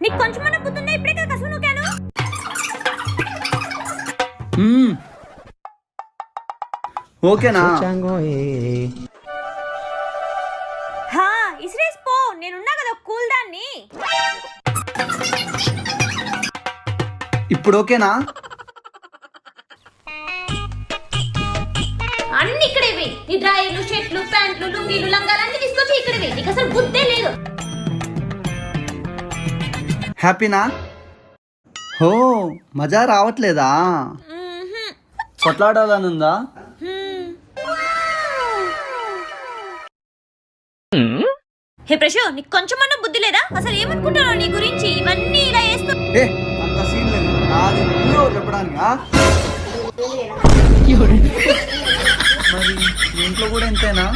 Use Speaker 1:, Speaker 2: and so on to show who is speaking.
Speaker 1: నీకు కొంచెమన్నా బుద్ధుందా? ఇప్పుడే కదా కసువు నూకాను.
Speaker 2: ఓకేనా?
Speaker 1: హా ఇసిరేసి పో, నేనున్నా కదా కూల్ దాన్ని.
Speaker 2: ఇప్పుడు ఓకేనా?
Speaker 1: అన్ని ఇక్కడే వేయి. నీ డ్రాయర్లు, షర్ట్లు, ప్యాంట్లు, లుంగీలు, లంగాలు అన్ని తీసుకొచ్చి ఇక్కడే వేయి. నీకు అసలు బుద్ధే లేదు.
Speaker 2: హ్యాపీనా? హో మజా రావట్లేదా? కొట్లాడాలనుందా?
Speaker 1: హే ప్రశు, నీకు కొంచెమన్నా బుద్ధి లేదా? అసలు ఏమనుకుంటున్నావు నీ గురించి? ఇవన్నీ ఇలా చేస్తూ
Speaker 2: అంత సీన్ లేదు. నాది నువ్వు చెప్పడానికి మరి ఇంట్లో కూడా ఎంతైనా